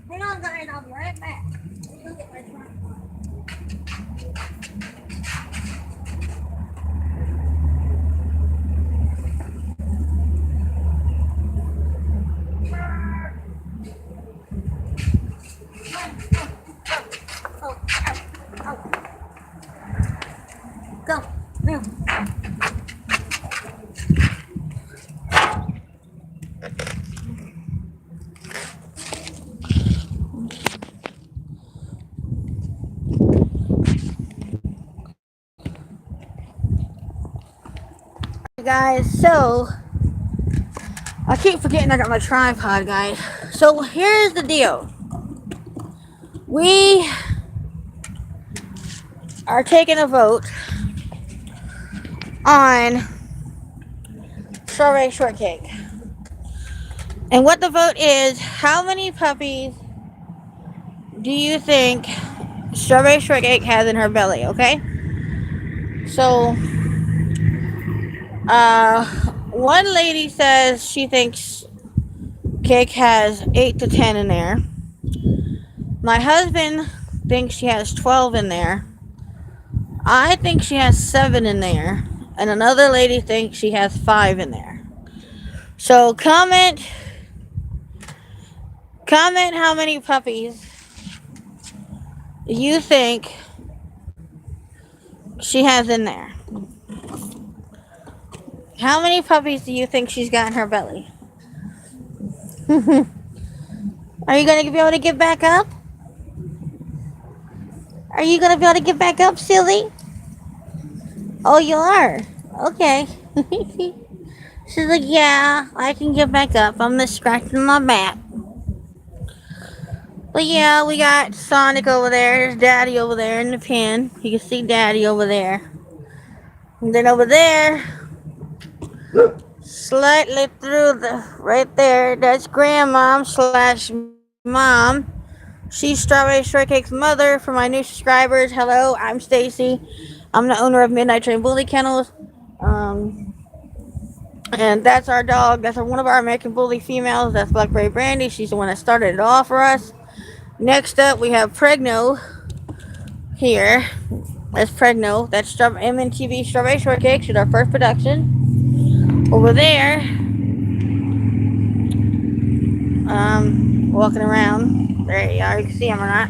Hang on, guys, I'll be right back. Look at my tripod. Go. Move. Guys, so I keep forgetting I got my tripod, guys. So here's the deal. We are taking a vote on strawberry shortcake. And what the vote is, how many puppies do you think strawberry shortcake has in her belly, okay? So, one lady says she thinks cake has 8 to 10 in there. My husband thinks she has 12 in there. I think she has 7 in there. And another lady thinks she has 5 in there. So comment how many puppies you think she has in there. How many puppies do you think she's got in her belly? Are you going to be able to get back up? Are you going to be able to get back up, silly? Oh, you are? Okay. She's like, yeah, I can get back up. I'm just scratching my back. But yeah, we got Sonic over there. There's Daddy over there in the pen. You can see Daddy over there. And then over there, slightly through the, right there, that's Grandmom / Mom. She's Strawberry Shortcake's mother. For my new subscribers, hello, I'm Stacy. I'm the owner of Midnight Train Bully Kennels. And that's our dog. That's one of our American Bully females. That's Blackberry Brandy. She's the one that started it all for us. Next up, we have Pregno here. That's Pregno. That's Mntb Strawberry Shortcake. She's our first production. Over there, walking around. There you are. You can see him or not.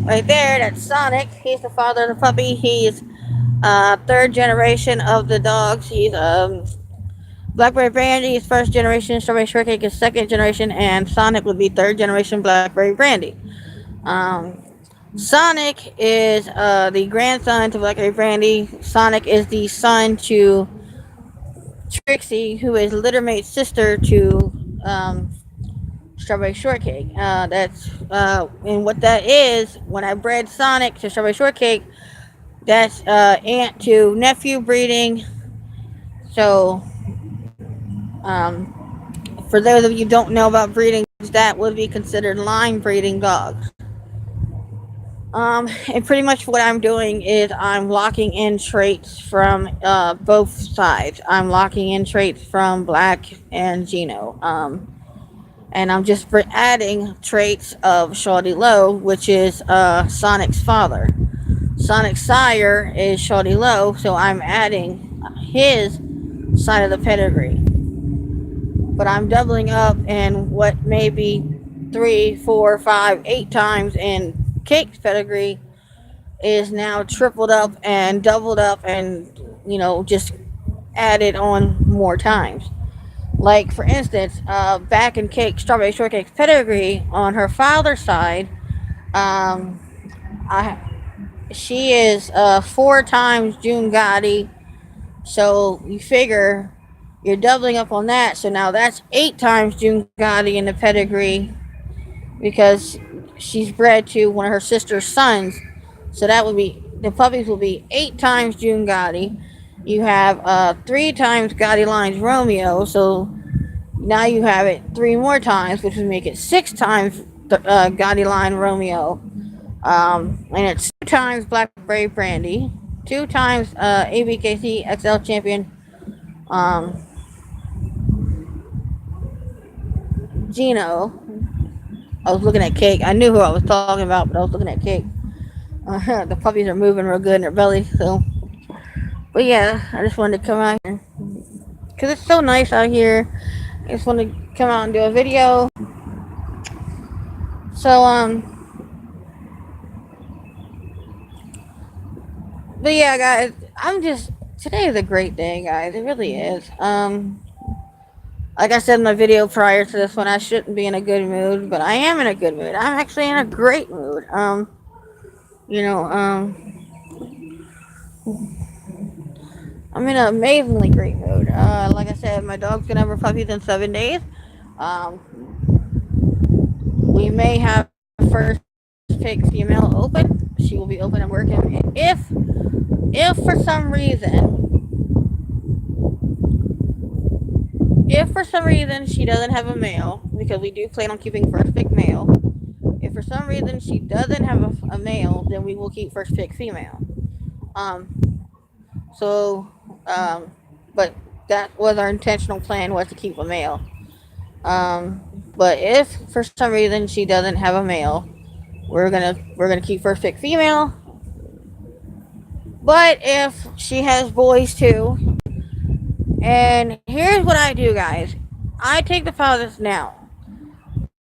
Right there, that's Sonic. He's the father of the puppy. He's third generation of the dogs. He's Blackberry Brandy is first generation, Strawberry Shortcake is second generation, and Sonic would be third generation Blackberry Brandy. Sonic is the grandson to Blackberry Brandy. Sonic is the son to Trixie, who is littermate's sister to Strawberry Shortcake. That's and what that is, when I bred Sonic to Strawberry Shortcake, that's aunt to nephew breeding. So for those of you who don't know about breeding, that would be considered line breeding dogs. And pretty much what I'm doing is I'm locking in traits from both sides. I'm locking in traits from Black and Gino. And I'm just adding traits of Shawty Low, which is Sonic's father. Sonic's sire is Shawty Low, so I'm adding his side of the pedigree. But I'm doubling up in what may be 3, 4, 5, 8 times in Cake's pedigree is now tripled up and doubled up and, you know, just added on more times. Like, for instance, back in Strawberry Shortcake's pedigree, on her father's side, she is 4 times June Gotti. So you figure you're doubling up on that. So now that's 8 times June Gotti in the pedigree, because she's bred to one of her sister's sons. So that would be, the puppies will be 8 times June Gotti. You have 3 times Gotti Lines Romeo. So now you have it 3 more times, which would make it 6 times Gotti Line Romeo. And it's 2 times Blackberry Brandy, 2 times ABKC XL Champion. Gino. I was looking at Cake. I knew who I was talking about, but I was looking at Cake. The puppies are moving real good in their belly. So, but yeah, I just wanted to come out here because it's so nice out here. I just wanted to come out and do a video. So but yeah, guys, today is a great day, guys. It really is. Like I said in my video prior to this one, I shouldn't be in a good mood, but I am in a good mood. I'm actually in a great mood. You know, I'm in an amazingly great mood. Like I said, my dog's gonna have her puppies in 7 days. Um, we may have first pick female open. She will be open and working. If for some reason, she doesn't have a male, because we do plan on keeping first pick male. If for some reason she doesn't have a male, then we will keep first pick female. Um, so, but that was our intentional plan, was to keep a male. But if for some reason she doesn't have a male, we're gonna keep first pick female. But if she has boys too, and here's what I do, guys, I take deposits now.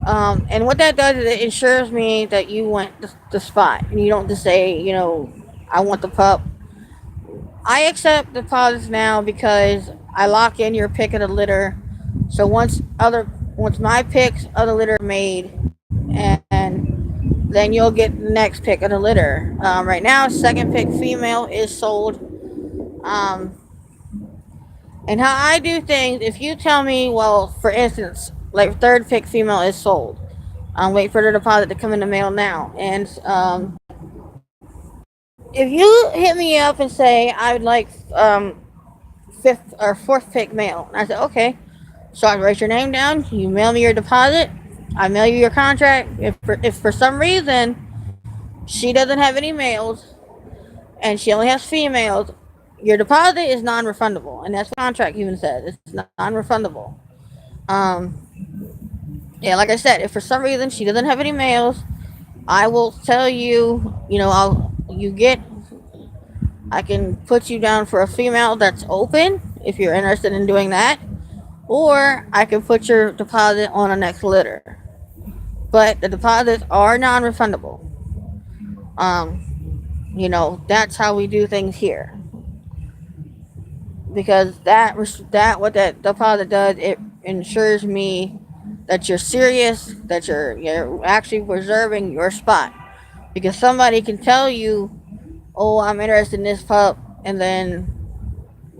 And what that does is it ensures me that you want the spot, and you don't just say, I want the pup. I accept deposits now because I lock in your pick of the litter. So once my picks of the litter are made, and then you'll get the next pick of the litter. Right now, second pick female is sold. And how I do things, if you tell me, well, for instance, like third pick female is sold, I'm waiting for the deposit to come in the mail now. And if you hit me up and say I would like fifth or fourth pick male, and I said okay, so I write your name down, you mail me your deposit, I mail you your contract. If for some reason she doesn't have any males and she only has females, your deposit is non-refundable, and that's what the contract even says. It's non-refundable. Yeah, like I said, if for some reason she doesn't have any males, I will tell you, I can put you down for a female that's open if you're interested in doing that, or I can put your deposit on a next litter. But the deposits are non-refundable. That's how we do things here. Because what that deposit does, it ensures me that you're serious, that you're actually reserving your spot. Because somebody can tell you, oh, I'm interested in this pup, and then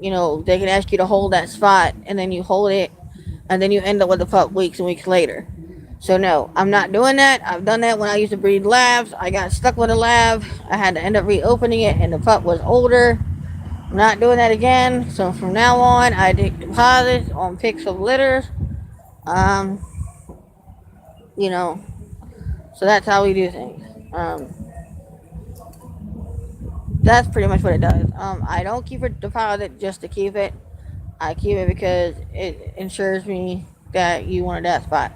they can ask you to hold that spot, and then you hold it, and then you end up with the pup weeks and weeks later. So no, I'm not doing that. I've done that when I used to breed labs. I got stuck with a lab. I had to end up reopening it, and the pup was older. I'm not doing that again. So from now on, I take deposits on picks of litters. So that's how we do things. That's pretty much what it does. I don't keep a deposit just to keep it. I keep it because it ensures me that you wanted that spot.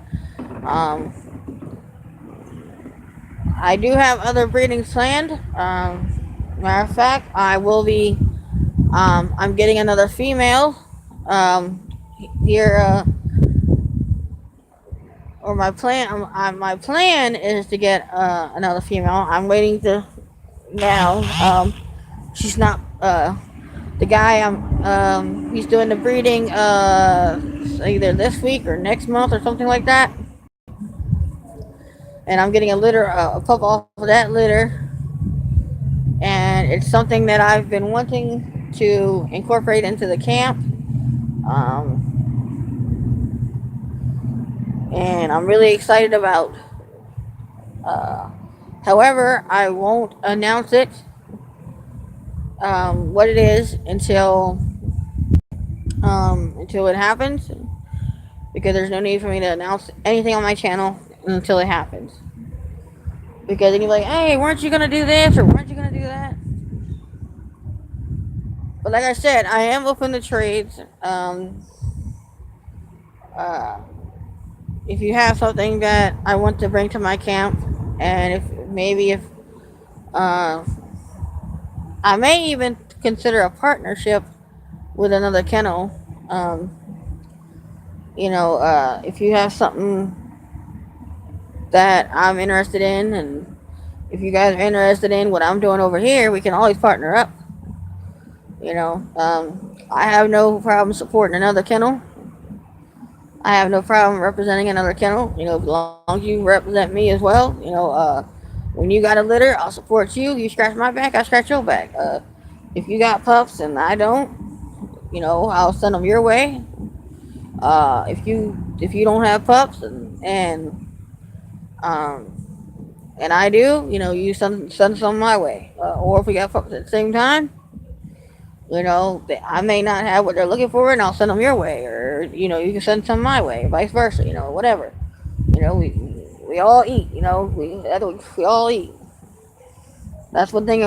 I do have other breedings planned. Matter of fact, I will be. I'm getting another female. Here, or my plan is to get another female. I'm waiting to now. She's not the guy. He's doing the breeding either this week or next month or something like that. And I'm getting a pup off of that litter, and it's something that I've been wanting to incorporate into the camp. And I'm really excited about. However, I won't announce it, what it is, until it happens, because there's no need for me to announce anything on my channel until it happens. Because then you're like, hey, weren't you gonna do this, or weren't you gonna do that? But like I said, I am open to trades. if you have something that I want to bring to my camp, and if uh, I may even consider a partnership with another kennel. Um, if you have something that I'm interested in, and if you guys are interested in what I'm doing over here, we can always partner up. I have no problem supporting another kennel. I have no problem representing another kennel. As long as you represent me as well. When you got a litter, I'll support you. You scratch my back, I scratch your back. If you got pups and I don't, I'll send them your way. If you don't have pups um and I do, you send some my way. Or if we got pups at the same time, I may not have what they're looking for, and I'll send them your way, or you can send some my way, vice versa. Whatever. We all eat. We all eat. That's one thing.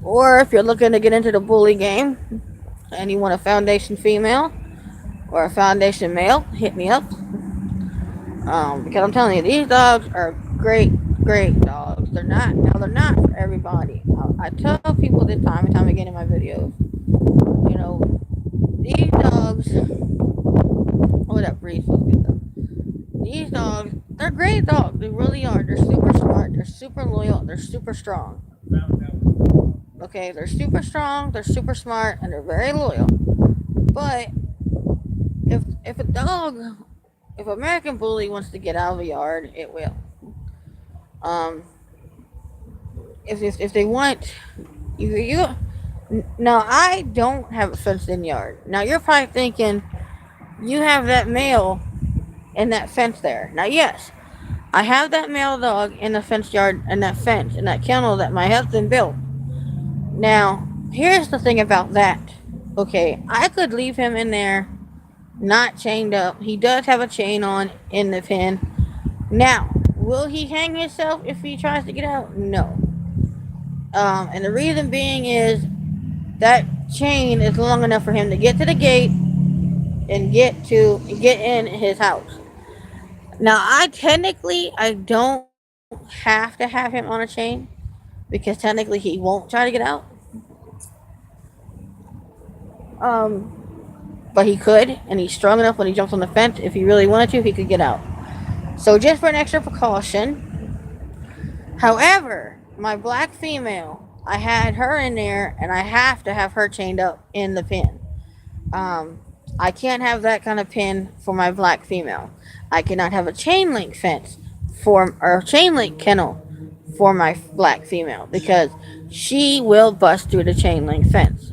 Or if you're looking to get into the bully game and you want a foundation female or a foundation male, hit me up. Because I'm telling you, these dogs are great, great dogs. They're not for everybody. I tell people this time and time again in my videos. You know, these dogs. Oh, that breeze feels good though. These dogs, they're great dogs. They really are. They're super smart. They're super loyal. They're super strong. Okay, they're super strong. They're super smart, and they're very loyal. But if a dog, if an American bully wants to get out of the yard, it will. Um, if they want, you now I don't have a fenced in yard. Now you're probably thinking you have that male in that fence there. Now yes, I have that male dog in the fenced yard and that fence and that kennel that my husband built. Now here's the thing about that. Okay, I could leave him in there, not chained up. He does have a chain on in the pen. Now, will he hang himself if he tries to get out? No. And the reason being is that chain is long enough for him to get to the gate and get in his house. Now, I don't have to have him on a chain because technically he won't try to get out. But he could, and he's strong enough when he jumps on the fence. If he really wanted to, he could get out. So just for an extra precaution. However, my black female, I had her in there, and I have to have her chained up in the pen. I can't have that kind of pen for my black female. I cannot have a chain link fence or a chain link kennel for my black female because she will bust through the chain link fence,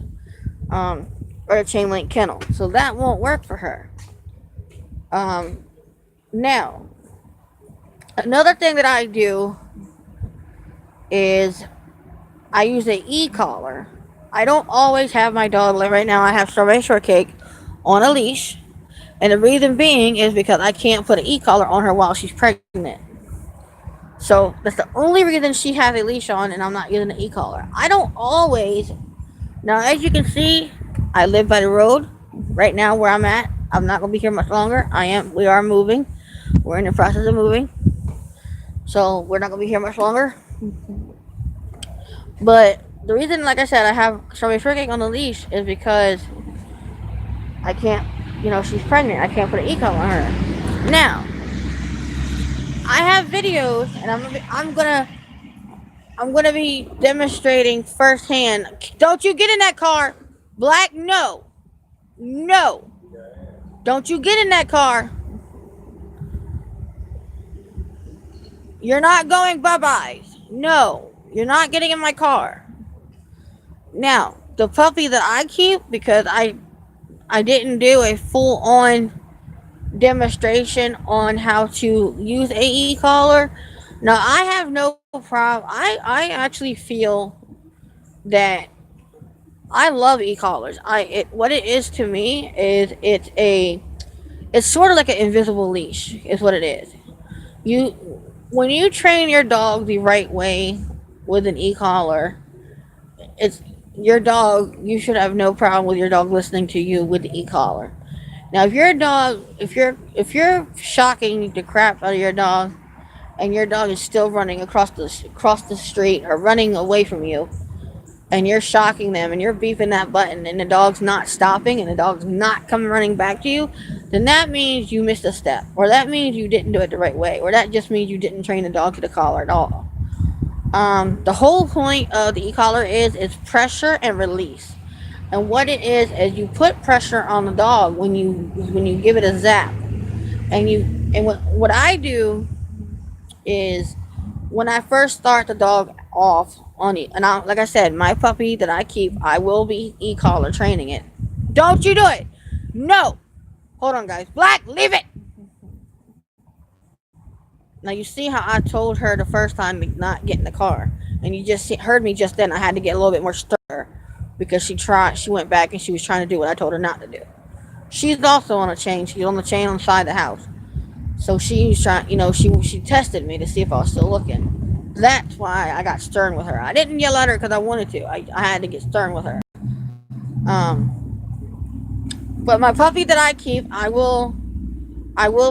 or a chain link kennel. So that won't work for her. Now, another thing that I do is I use a e-collar. I don't always have my dog. Like right now, I have Strawberry Shortcake on a leash, and the reason being is because I can't put an e-collar on her while she's pregnant. So that's the only reason she has a leash on, and I'm not using an e-collar. I don't always. Now, as you can see, I live by the road. Right now, where I'm at, I'm not gonna be here much longer. We are moving. We're in the process of moving, so we're not gonna be here much longer. But the reason, like I said, I have Strawberry Shortcake on the leash is because I can't, she's pregnant. I can't put an e-collar on her. Now, I have videos, and I'm gonna be demonstrating firsthand. Don't you get in that car, Black? No, no. Don't you get in that car. You're not going bye-byes. No, you're not getting in my car. Now, the puppy that I keep, because I didn't do a full-on demonstration on how to use a e-collar. Now, I have no problem. I actually feel that I love e-collars. What it is to me is it's sort of like an invisible leash is what it is. When you train your dog the right way with an e-collar, it's your dog. You should have no problem with your dog listening to you with the e-collar. Now, if your dog, if you're shocking the crap out of your dog, and your dog is still running across the street or running away from you, and you're shocking them and you're beeping that button, and the dog's not stopping and the dog's not coming running back to you, then that means you missed a step, or that means you didn't do it the right way, or that just means you didn't train the dog to the collar at all. The whole point of the e-collar is pressure and release. And what it is you put pressure on the dog when you give it a zap. And what I do is, when I first start the dog off on it, and like I said, my puppy that I keep, I will be e-collar training it. Don't you do it! No! Hold on, guys. Black, leave it! Now you see how I told her the first time to not get in the car, and you just heard me just then. I had to get a little bit more stir because she went back and she was trying to do what I told her not to do. She's also on a chain. She's on the chain on the side of the house. So she was trying, she tested me to see if I was still looking. That's why I got stern with her. I didn't yell at her because I wanted to. I had to get stern with her. But my puppy that I keep, I will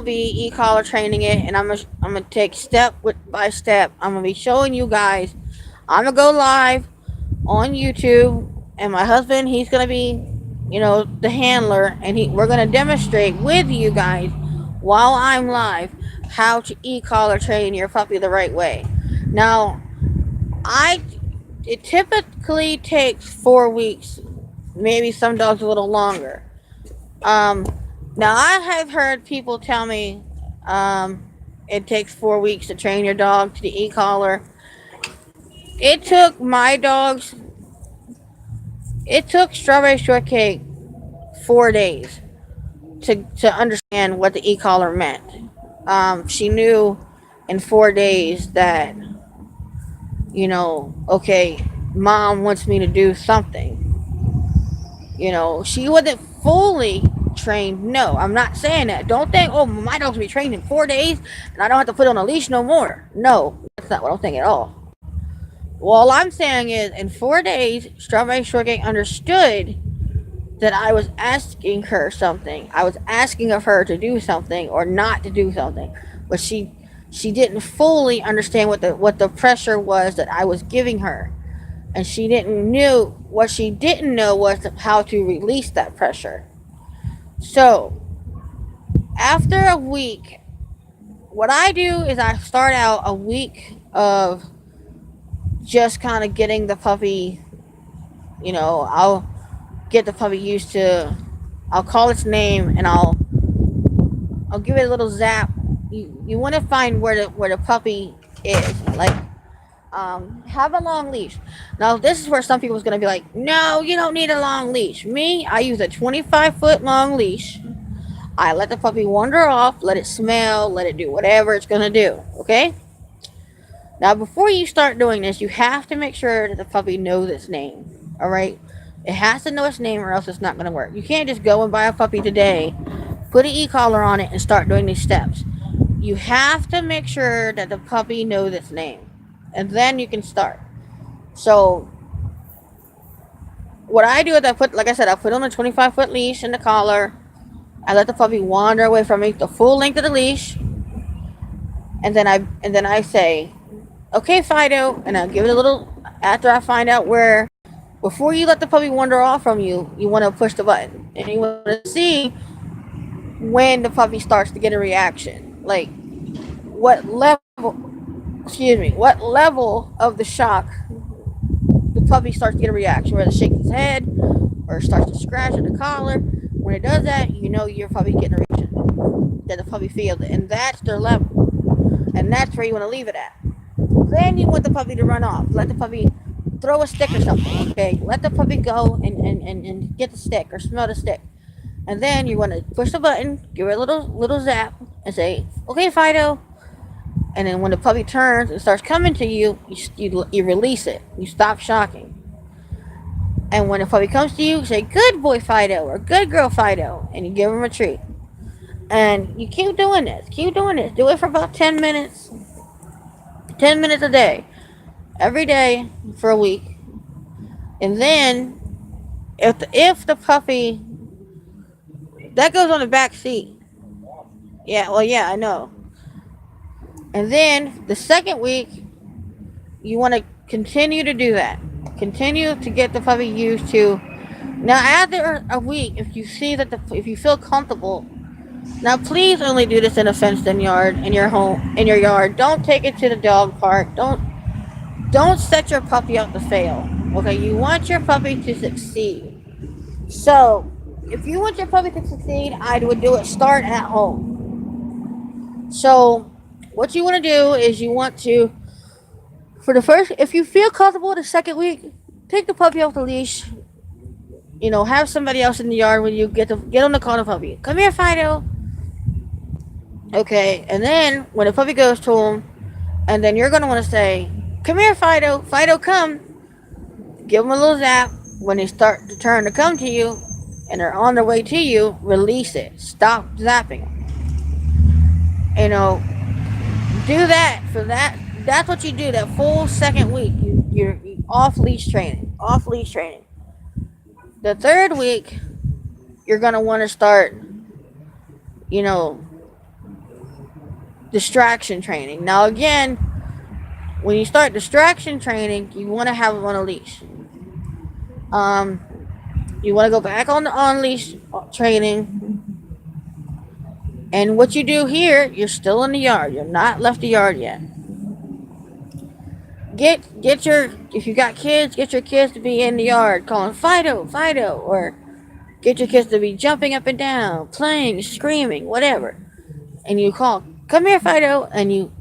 be e-collar training it, and I'm gonna take step by step. I'm gonna be showing you guys. I'm gonna go live on YouTube, and my husband, he's gonna be, the handler, and we're gonna demonstrate with you guys while I'm live how to e-collar train your puppy the right way. Now, it typically takes 4 weeks, maybe some dogs a little longer. Now I have heard people tell me it takes 4 weeks to train your dog to the e-collar. It took my dogs. It took Strawberry Shortcake 4 days to understand what the e-collar meant. She knew in 4 days that, okay, mom wants me to do something. She wasn't fully trained. No, I'm not saying that. Don't think, oh, my dog's be trained in 4 days and I don't have to put on a leash no more. No, that's not what I'm saying at all. Well, all I'm saying is, in 4 days, Strawberry Shortcake understood that I was asking her something. I was asking of her to do something or not to do something, but she didn't fully understand what the pressure was that I was giving her, and what she didn't know was how to release that pressure. So after a week, what I do is I start out a week of just kind of getting the puppy, I'll get the puppy used to, I'll call its name, and I'll give it a little zap. You want to find where the puppy is, like, have a long leash. Now this is where some people's gonna be like, no, you don't need a long leash. Me, I use a 25-foot long leash. I let the puppy wander off, let it smell, let it do whatever it's gonna do. Okay. Now, before you start doing this, you have to make sure that the puppy knows its name. All right. It has to know its name, or else it's not gonna work. You can't just go and buy a puppy today, put an e-collar on it, and start doing these steps. You have to make sure that the puppy knows its name, and then you can start. So what I do is like I said, I put on a 25-foot leash and the collar. I let the puppy wander away from me the full length of the leash, and then I say, okay, Fido, and I'll give it a little. After I find out where, before you let the puppy wander off from you, you want to push the button, and you want to see when the puppy starts to get a reaction, like what level of the shock the puppy starts to get a reaction, whether it shakes its head or starts to scratch at the collar. When it does that, you know your puppy getting a reaction, that the puppy feels it, and that's their level, and that's where you want to leave it at. Then you want the puppy to run off. Let the puppy throw a stick or something. Okay, let the puppy go and get the stick or smell the stick, and then you want to push the button, give it a little zap, and say, okay, Fido. And then when the puppy turns and starts coming to you, you release it. You stop shocking. And when the puppy comes to you, say, good boy, Fido, or good girl, Fido, and you give them a treat. And you keep doing this. Keep doing this. Do it for about 10 minutes. 10 minutes a day. Every day for a week. And then, if the puppy That goes on the back seat. Yeah, well, yeah, I know. And then the second week, you want to continue to do that. Continue to get the puppy used to. Now, after a week, if you see that if you feel comfortable, now please only do this in a fenced-in yard in your home, in your yard. Don't take it to the dog park. Don't set your puppy up to fail. Okay, you want your puppy to succeed. So, if you want your puppy to succeed, I would do it start at home. So, what you want to do is you want to, for the first, if you feel comfortable the second week, take the puppy off the leash. Have somebody else in the yard when you get on the call the puppy. Come here, Fido. Okay, and then when the puppy goes to him, and then you're gonna want to say, "Come here, Fido. Fido, come." Give them a little zap. When they start to turn to come to you, and they're on their way to you, release it. Stop zapping them. You know, do that for that. That's what you do. That full second week, you're off leash training. Off leash training. The third week, you're gonna want to start, you know, distraction training. Now again, when you start distraction training, you want to have them on a leash. You want to go back on leash training, and what you do here, you're still in the yard. You're not left the yard yet. Get your, if you got kids, get your kids to be in the yard calling Fido, Fido, or get your kids to be jumping up and down, playing, screaming, whatever. And you call, "Come here, Fido," and you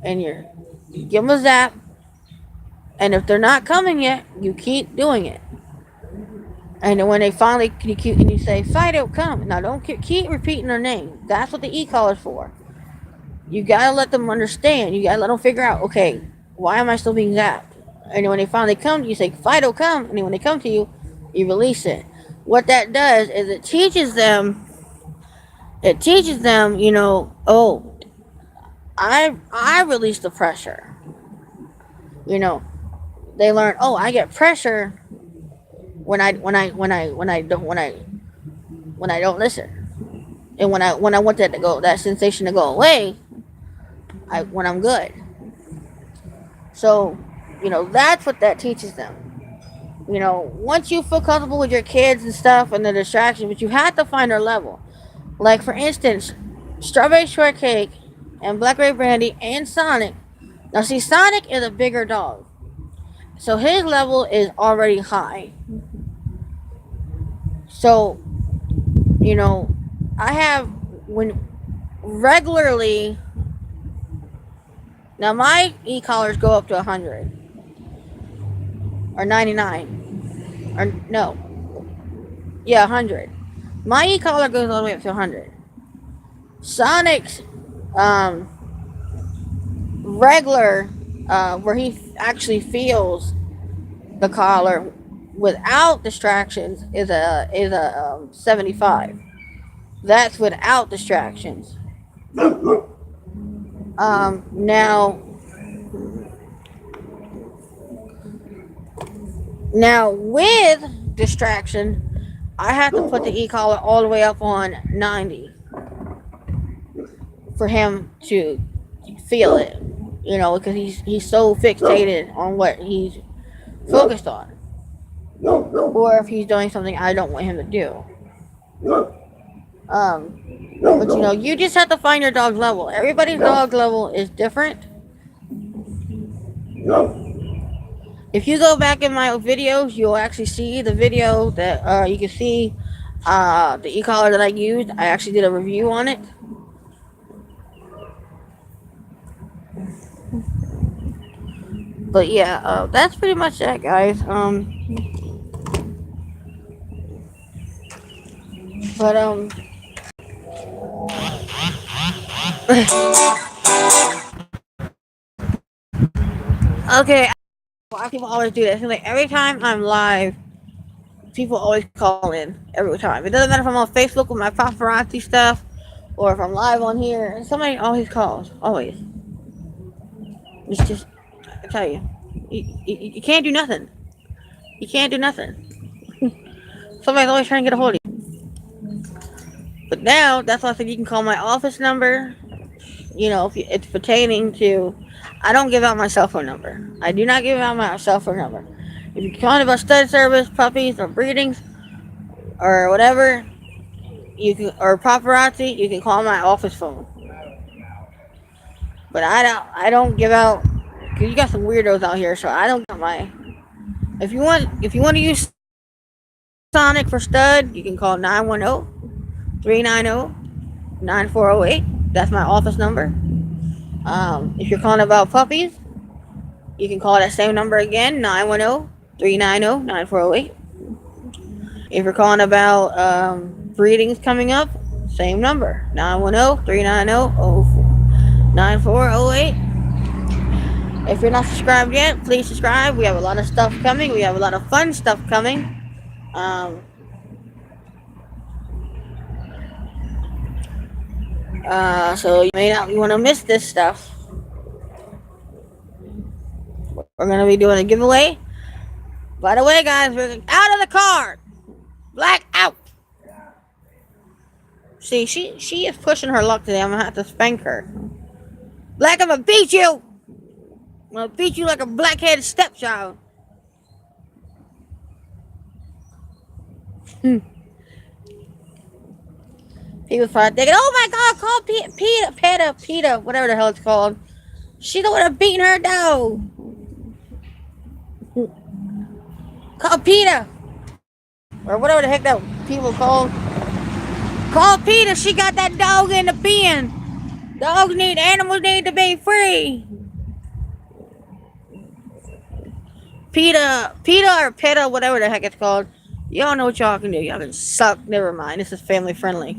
give them a zap. And if they're not coming yet, you keep doing it. And then when they finally, you say, "Fido, come." Now don't keep repeating their name. That's what the e-collar is for. You gotta let them understand. You gotta let them figure out, okay, why am I still being zapped? And when they finally come, you say, "Fido, come." And then when they come to you, you release it. What that does is it teaches them, oh, I release the pressure. They learn, oh, I get pressure when I don't listen. And when I want that sensation to go away, when I'm good. So, that's what that teaches them. Once you feel comfortable with your kids and stuff and the distraction, but you have to find their level. Like, for instance, Strawberry Shortcake and Blackberry Brandy and Sonic. Now, see, Sonic is a bigger dog. So his level is already high. So, I have, when regularly, now my e-collars go up to 100. Or 99. Or, no. Yeah, 100. My e-collar goes all the way up to 100. Sonic's, regular, where he actually feels the collar without distractions is a 75. That's without distractions. Now with distraction, I have to put the e-collar all the way up on 90 for him to feel it, because he's so fixated on what he's focused on, or if he's doing something I don't want him to do. But you just have to find your dog's level. Everybody's dog level is different. If you go back in my videos, you'll actually see the video that you can see the e-collar that I used. I actually did a review on it. But yeah, that's pretty much that, guys. Okay. People always do this. Like, every time I'm live, people always call in. Every time. It doesn't matter if I'm on Facebook with my paparazzi stuff, or if I'm live on here. Somebody always calls. Always. It's just, I tell you, you can't do nothing. You can't do nothing. Somebody's always trying to get a hold of you. But now that's why I said you can call my office number. If it's pertaining to, I don't give out my cell phone number. I do not give out my cell phone number. If you're calling about stud service, puppies, or breedings, or whatever, or paparazzi, you can call my office phone. But I don't give out, cause you got some weirdos out here, so I don't got my. If you want to use Sonic for stud, you can call 910-390-9408. That's my office number. If you're calling about puppies, you can call that same number again, 910-390-9408. If you're calling about breedings coming up, same number, 910-390-9408. If you're not subscribed yet, please subscribe. We have a lot of stuff coming. We have a lot of fun stuff coming. Um, so you may not want to miss this stuff. We're going to be doing a giveaway. By the way, guys, we're out of the car. Black out. See, she is pushing her luck today. I'm going to have to spank her. Black, I'm going to beat you. I'm going to beat you like a black-headed stepchild. People start thinking, oh my God, call PETA, whatever the hell it's called. She don't want to beat her dog. Call PETA. Or whatever the heck that people call. Call PETA, she got that dog in the bin. Animals need to be free. PETA or PETA, whatever the heck it's called. Y'all know what y'all can do. Y'all can suck. Never mind. This is family friendly.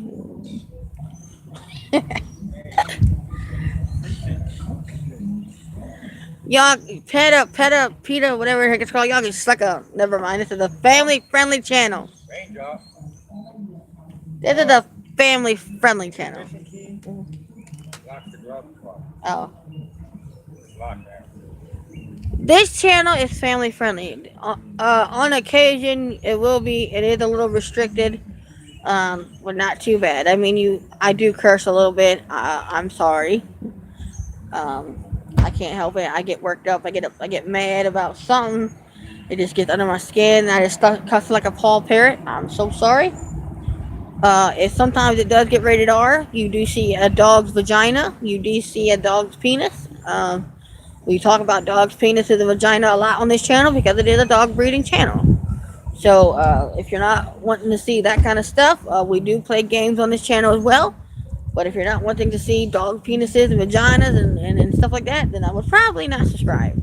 Y'all, PETA, whatever the heck it's called. Y'all can suck up. Never mind. This is a family friendly channel. This is a family friendly channel. Oh. This channel is family friendly. On occasion, it is a little restricted, but not too bad. I mean, I do curse a little bit. I'm sorry. I can't help it. I get worked up. I get mad about something. It just gets under my skin. I just cuss like a Paul Parrot. I'm so sorry. Sometimes it does get rated R. You do see a dog's vagina. You do see a dog's penis. We talk about dogs' penises and vagina a lot on this channel because it is a dog breeding channel. So if you're not wanting to see that kind of stuff, we do play games on this channel as well. But if you're not wanting to see dog penises and vaginas and stuff like that, then I would probably not subscribe.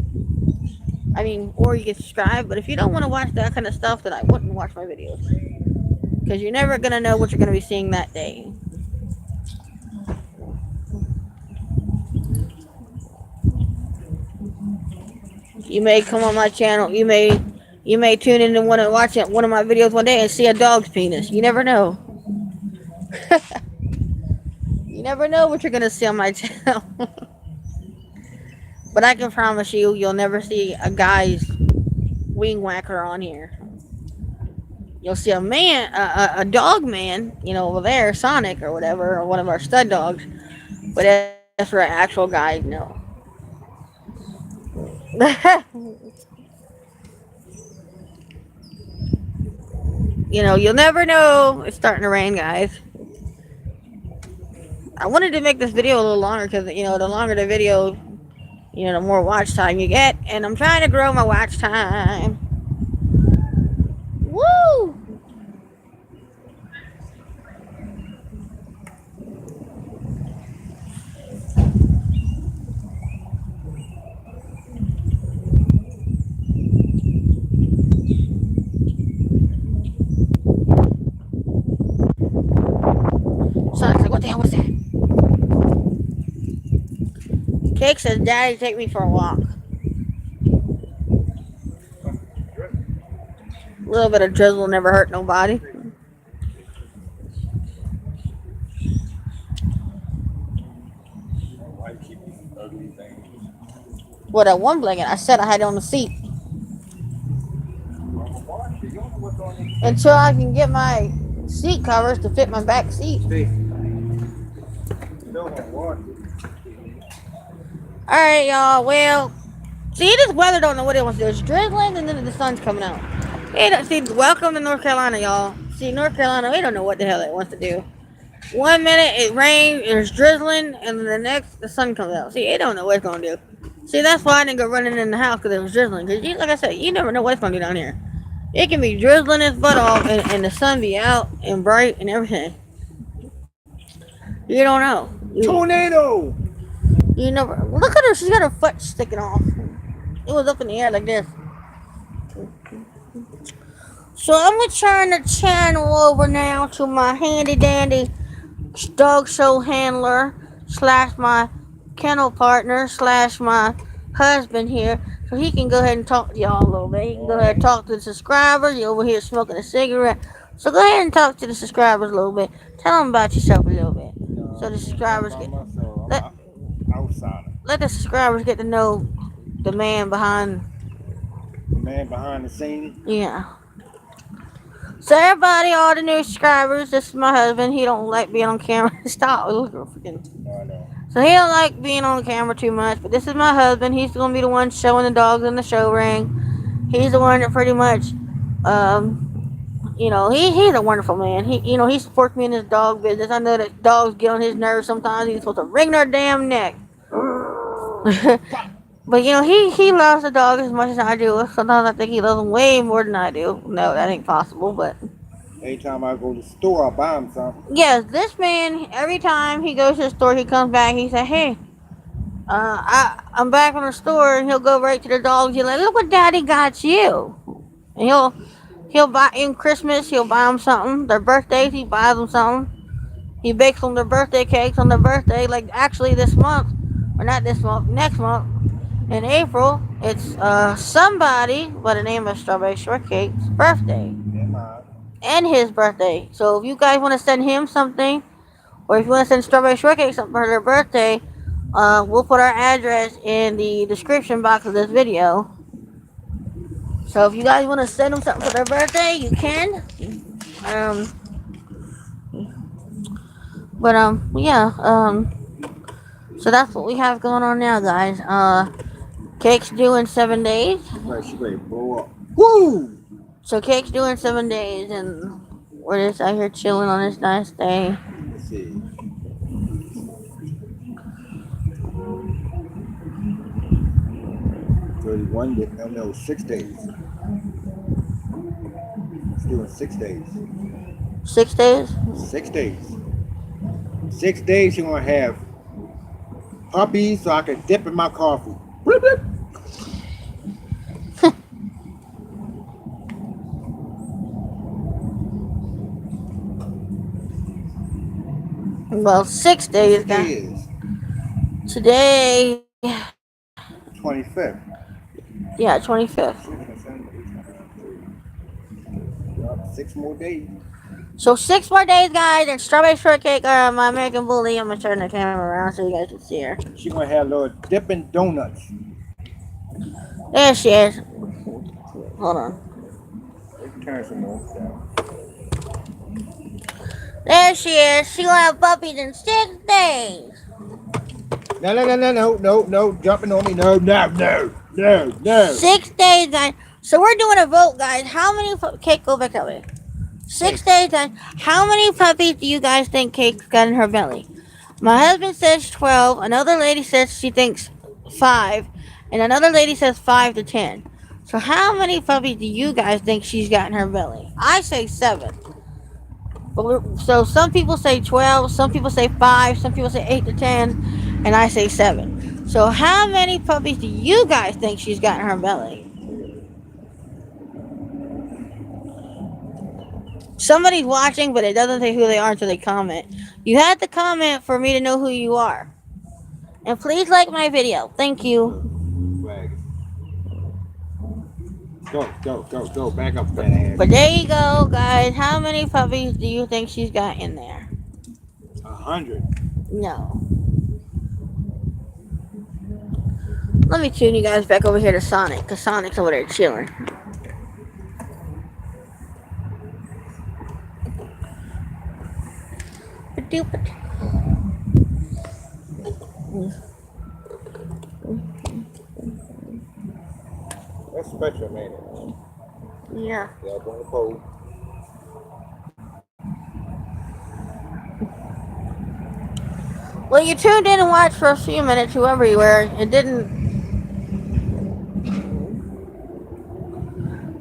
I mean, or you can subscribe, but if you don't want to watch that kind of stuff, then I wouldn't watch my videos. Because you're never going to know what you're going to be seeing that day. You may come on my channel. You may tune in and want to watch one of my videos one day and see a dog's penis. You never know. You never know what you're going to see on my channel. But I can promise you'll never see a guy's wing whacker on here. You'll see a dog man, over there, Sonic or whatever, or one of our stud dogs. But as for an actual guy, no. You'll never know. It's starting to rain, guys. I wanted to make this video a little longer because, the longer the video, the more watch time you get. And I'm trying to grow my watch time. Woo! Sonic's like, what the hell was that? Cake says, Daddy, take me for a walk. A little bit of drizzle never hurt nobody. Well, that one blanket, I said I had it on the seat. Until I can get my seat covers to fit my back seat. Alright, y'all. Well, see, this weather don't know what it wants to do. It's drizzling and then the sun's coming out. See, welcome to North Carolina, y'all. See, North Carolina, they don't know what the hell it wants to do. 1 minute it rains, it's drizzling, and then the next, the sun comes out. See, it don't know what it's going to do. See, that's why I didn't go running in the house because it was drizzling. Because, like I said, you never know what it's going to do down here. It can be drizzling its butt off and the sun be out and bright and everything. You don't know. Tornado! You never. Look at her. She's got her foot sticking off. It was up in the air like this. So I'm going to turn the channel over now to my handy dandy dog show handler / my kennel partner / my husband here, so he can go ahead and talk to y'all a little bit. He can go ahead and talk to the subscribers. You're over here smoking a cigarette, so go ahead and talk to the subscribers a little bit. Tell them about yourself a little bit, so the subscribers get let the subscribers get to know the man behind the scene. Yeah. So everybody, all the new subscribers, this is my husband. He don't like being on camera. Stop. Look, freaking. No. So he don't like being on camera too much. But this is my husband. He's gonna be the one showing the dogs in the show ring. He's the one that pretty much, he's a wonderful man. He supports me in his dog business. I know that dogs get on his nerves sometimes. He's supposed to wring their damn neck. But he loves the dog as much as I do. Sometimes I think he loves them way more than I do. No, that ain't possible, but every time I go to the store, I buy him something. yes, this man, every time he goes to the store, he comes back, he said, hey, I'm back from the store, and he'll go right to the dogs. He's like, look what daddy got you. And he'll buy him Christmas, he'll buy them something. Their birthdays, he buys them something. He bakes them their birthday cakes on their birthday. Like actually this month, or not this month, next month, in April, it's somebody by the name of Strawberry Shortcake's birthday. And his birthday. So if you guys want to send him something, or if you want to send Strawberry Shortcake something for their birthday, we'll put our address in the description box of this video. So if you guys want to send them something for their birthday, you can. So that's what we have going on now, guys. Cake's due in 7 days. She ready to blow up. Woo! So Cake's due in 7 days, and we're just out here chilling on this nice day. Let's see. 31, no, 6 days. It's due in 6 days. 6 days? 6 days. 6 days you're going to have puppies so I can dip in my coffee. Bloop, bloop. Well, 6 days, guys. Today. 25th. Yeah, 25th. 6 more days. So 6 more days, guys, and Strawberry Shortcake, my American Bully. I'm going to turn the camera around so you guys can see her. She's going to have little dipping donuts. There she is. Hold on. Turn some more down. There she is. She gonna have puppies in 6 days. No, jumping on me. No. 6 days, guys. So we're doing a vote, guys. How many Cake, go back that way. 6 days, guys. How many puppies do you guys think Cake's got in her belly? My husband says 12. Another lady says she thinks 5. And another lady says 5 to 10. So how many puppies do you guys think she's got in her belly? I say 7. So some people say 12, some people say 5, some people say 8 to 10, and I say 7. So how many puppies do you guys think she's got in her belly? Somebody's watching, but it doesn't say who they are until they comment. You have to comment for me to know who you are. And please like my video. Thank you. Go. Back up, fat ass. But there you go, guys. How many puppies do you think she's got in there? 100. No. Let me tune you guys back over here to Sonic, because Sonic's over there chilling. stupid. That's special, man. Yeah. Yeah, up on the pole. Well, you tuned in and watched for a few minutes, whoever you were. It didn't.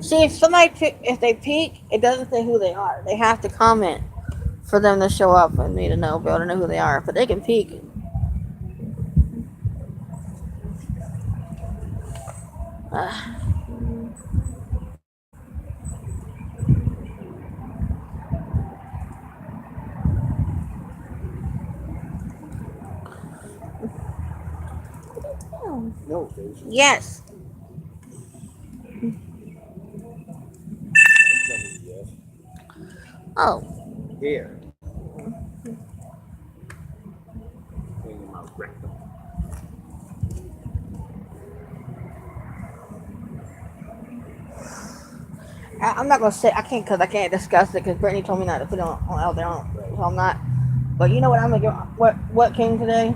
See, if they peek, it doesn't say who they are. They have to comment for them to show up and me to know, be able to know who they are. But they can peek. No, Stacy. Yes. Yes. Oh. Here. In my rectum. I'm not gonna say I can't because I can't discuss it because Brittany told me not to put it on out there, so I'm not. But you know what? I'm gonna get what came today.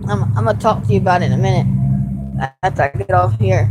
I'm gonna talk to you about it in a minute after I get off here.